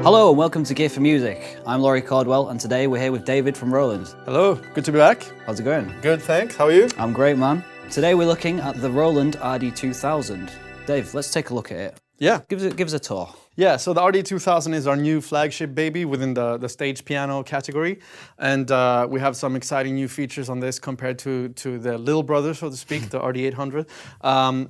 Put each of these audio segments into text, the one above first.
Hello and welcome to Gear for Music. I'm Laurie Caldwell and today we're here with David from Roland. Hello, good to be back. How's it going? Good, thanks. How are you? I'm great, man. Today we're looking at the Roland RD2000. Dave, let's take a look at it. Yeah. Give us a tour. Yeah, so the RD2000 is our new flagship baby within the stage piano category. And we have some exciting new features on this compared to the little brother, so to speak, the RD800.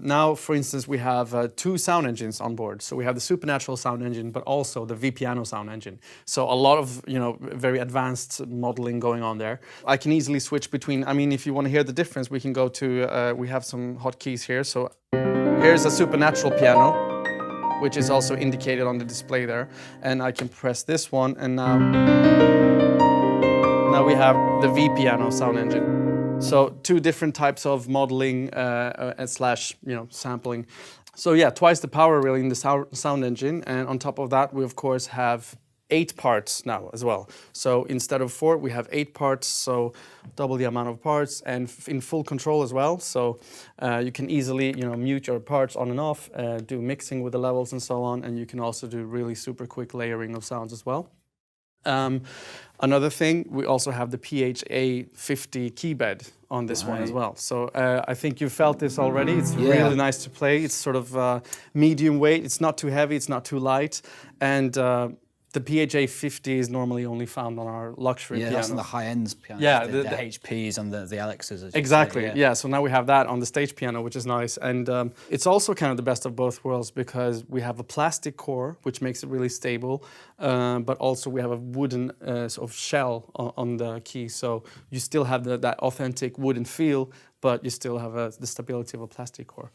Now, for instance, we have two sound engines on board. So we have the Supernatural sound engine, but also the V-Piano sound engine. So a lot of, very advanced modeling going on there. I can easily switch between, if you want to hear the difference, we can go to, we have some hotkeys here. So here's a Supernatural piano, which is also indicated on the display there. And I can press this one, and now we have the V-Piano sound engine. So two different types of modeling slash sampling. So yeah, twice the power really in the sound engine. And on top of that, we of course have 8 parts now as well. So instead of 4, we have 8 parts, so double the amount of parts, and in full control as well. So you can easily mute your parts on and off, do mixing with the levels and so on, and you can also do really super quick layering of sounds as well. Another thing, we also have the PHA50 Keybed on this one as well. So I think you felt this already. It's really nice to play. It's sort of medium weight. It's not too heavy. It's not too light. And the PHA50 is normally only found on our luxury piano. That's on the high-end pianos, the HPs and the Alexas. Exactly, yeah. So now we have that on the stage piano, which is nice. And it's also kind of the best of both worlds because we have a plastic core, which makes it really stable, but also we have a wooden sort of shell on the key. So you still have that authentic wooden feel, but you still have the stability of a plastic core.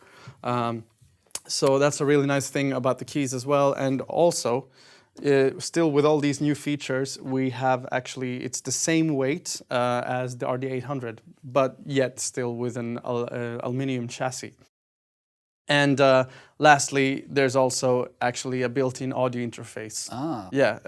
So that's a really nice thing about the keys as well. And also, still with all these new features, we have it's the same weight as the RD800, but yet still with an aluminum chassis. And lastly, there's also actually a built-in audio interface. Yeah.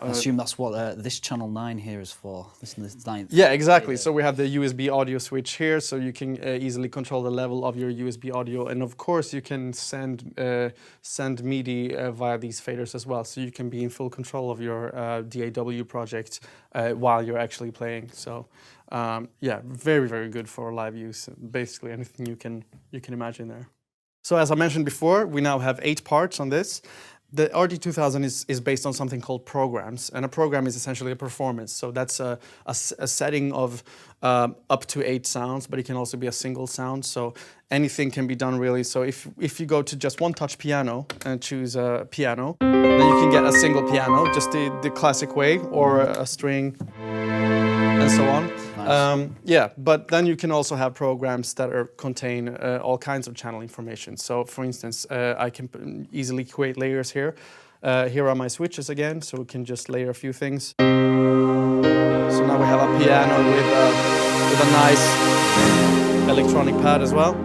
I assume that's what this channel 9 here is for. This is the 9th. Yeah, exactly. So we have the USB audio switch here, so you can easily control the level of your USB audio. And of course, you can send MIDI via these faders as well. So you can be in full control of your DAW project while you're actually playing. So yeah, very, very good for live use. Basically anything you can imagine there. So as I mentioned before, we now have 8 parts on this. The RD2000 is based on something called programs, and a program is essentially a performance. So that's a setting of up to 8 sounds, but it can also be a single sound. So anything can be done really. So if you go to just one-touch piano and choose a piano, then you can get a single piano, just the classic way, or a string, and so on. Nice. Yeah, but then you can also have programs that contain all kinds of channel information. So for instance, I can easily create layers here. Here are my switches again, so we can just layer a few things. So now we have a piano with a nice electronic pad as well.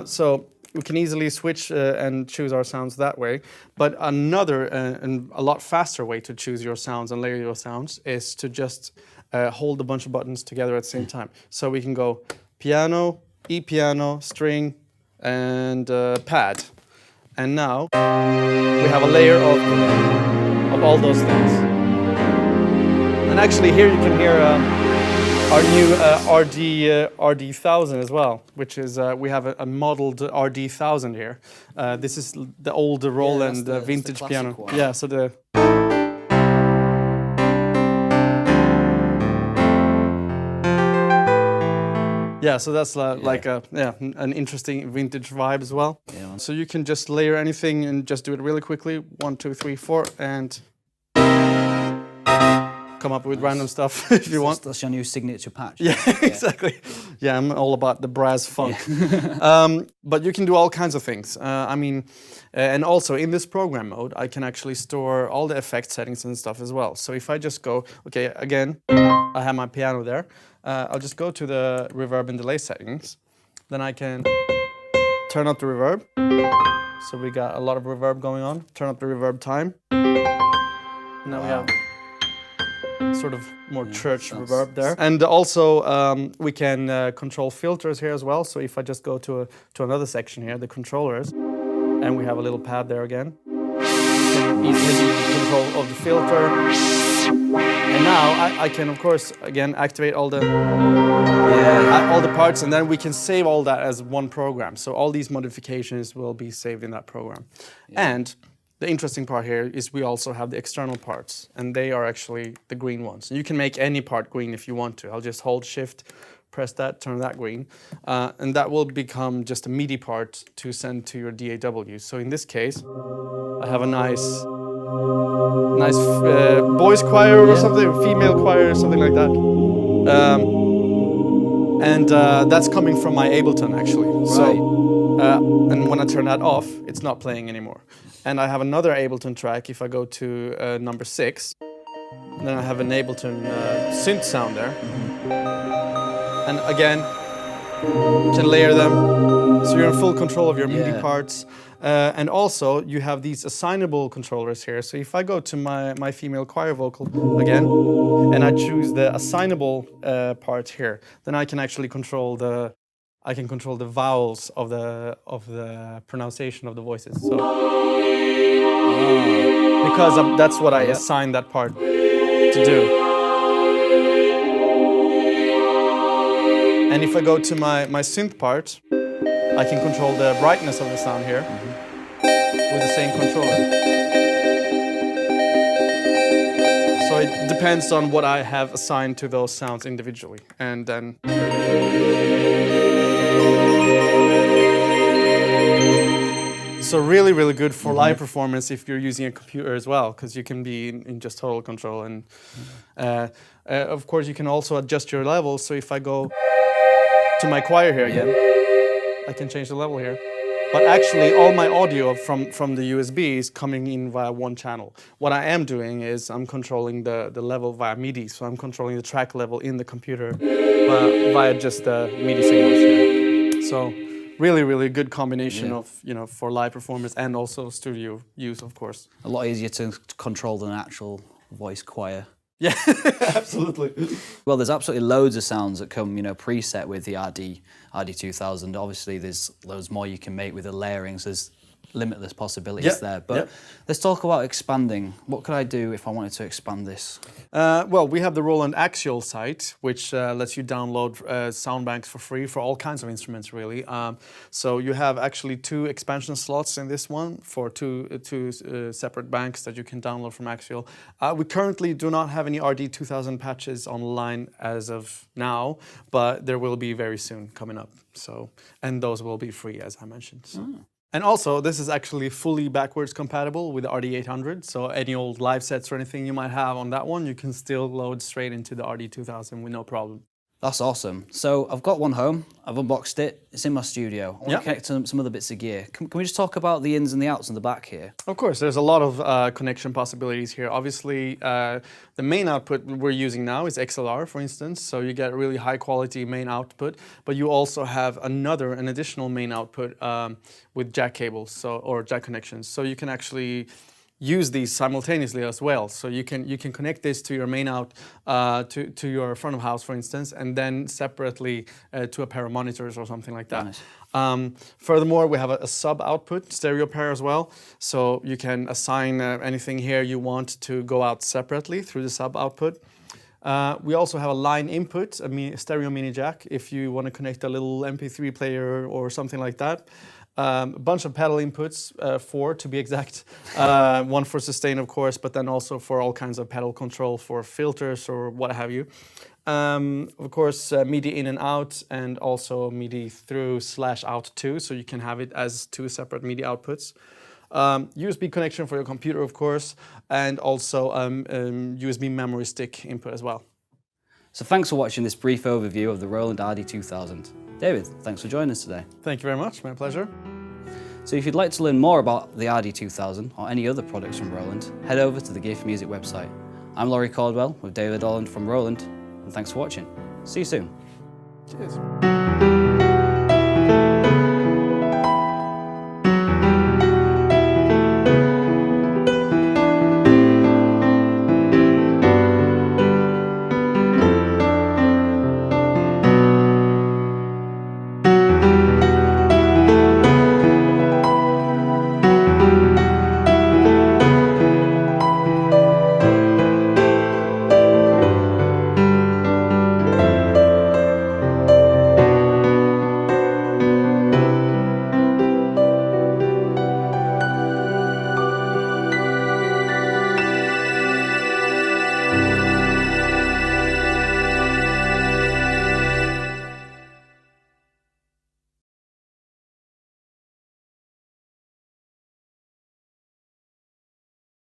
So we can easily switch and choose our sounds that way. But another and a lot faster way to choose your sounds and layer your sounds is to just hold a bunch of buttons together at the same time. So we can go piano, E-piano, string, and pad. And now we have a layer of all those things. And actually here you can hear our new RD1000 as well, which is, we have a modeled RD1000 here. This is the old Roland vintage piano. One. Yeah, so the... Yeah, so that's like an interesting vintage vibe as well. Yeah. So you can just layer anything and just do it really quickly. 1, 2, 3, 4, and come up with random stuff if you want. That's your new signature patch. Yeah, exactly. Yeah, I'm all about the brass funk. But you can do all kinds of things. And also in this program mode, I can actually store all the effect settings and stuff as well. So if I just go, okay, again, I have my piano there. I'll just go to the reverb and delay settings. Then I can turn up the reverb. So we got a lot of reverb going on. Turn up the reverb time. And now we have sort of more church reverb there. And also we can control filters here as well. So if I just go to another section here, the controllers, and we have a little pad there again. can easily be in control of the filter. And now I can, of course, again, activate all the parts, and then we can save all that as one program. So all these modifications will be saved in that program. Yeah. And the interesting part here is we also have the external parts, and they are actually the green ones. And you can make any part green if you want to. I'll just hold Shift, press that, turn that green, and that will become just a MIDI part to send to your DAW. So in this case, I have a nice boys choir or something, female choir or something like that. That's coming from my Ableton actually. Right. So, and when I turn that off, it's not playing anymore. And I have another Ableton track. If I go to number 6, then I have an Ableton synth sound there. And again, you can layer them, so you're in full control of your MIDI parts. And also, you have these assignable controllers here. So if I go to my female choir vocal again, and I choose the assignable part here, then I can actually control the vowels of the pronunciation of the voices. So because that's what I assigned that part to do. And if I go to my synth part, I can control the brightness of the sound here with the same controller. So it depends on what I have assigned to those sounds individually. And then so really, really good for live performance if you're using a computer as well, because you can be in just total control. And of course, you can also adjust your levels. So if I go to my choir here again, I can change the level here. But actually, all my audio from the USB is coming in via one channel. What I am doing is I'm controlling the level via MIDI. So I'm controlling the track level in the computer via just the MIDI signals here. So really, really good combination of, for live performance and also studio use, of course. A lot easier to control than an actual voice choir. Yeah, absolutely. Well, there's absolutely loads of sounds that come, preset with the RD2000. Obviously, there's loads more you can make with the layering, so there's limitless possibilities there. But let's talk about expanding. What could I do if I wanted to expand this? Well, we have the Roland Axial site, which lets you download sound banks for free for all kinds of instruments, really. So you have actually 2 expansion slots in this one for two separate banks that you can download from Axial. We currently do not have any RD2000 patches online as of now, but there will be very soon coming up. So, and those will be free, as I mentioned. So. And also, this is actually fully backwards compatible with the RD800, so any old live sets or anything you might have on that one, you can still load straight into the RD2000 with no problem. That's awesome. So I've got one home, I've unboxed it, it's in my studio. I want to connect to some other bits of gear. Can we just talk about the ins and the outs in the back here? Of course, there's a lot of connection possibilities here. Obviously, the main output we're using now is XLR, for instance, so you get really high quality main output, but you also have an additional main output with jack cables, or jack connections. So you can actually use these simultaneously as well. So you can connect this to your main out to your front of house, for instance, and then separately to a pair of monitors or something like that. Nice. Furthermore, we have a sub output stereo pair as well. So you can assign anything here you want to go out separately through the sub output. We also have a line input, a stereo mini jack, if you want to connect a little MP3 player or something like that. A bunch of pedal inputs, 4 to be exact. One for sustain, of course, but then also for all kinds of pedal control for filters or what have you. Of course, MIDI in and out, and also MIDI through/out too, so you can have it as 2 separate MIDI outputs. USB connection for your computer, of course, and also USB memory stick input as well. So thanks for watching this brief overview of the Roland RD2000. David, thanks for joining us today. Thank you very much, my pleasure. So if you'd like to learn more about the RD2000 or any other products from Roland, head over to the Gear for Music website. I'm Laurie Caldwell with David Ahlund from Roland, and thanks for watching. See you soon. Cheers.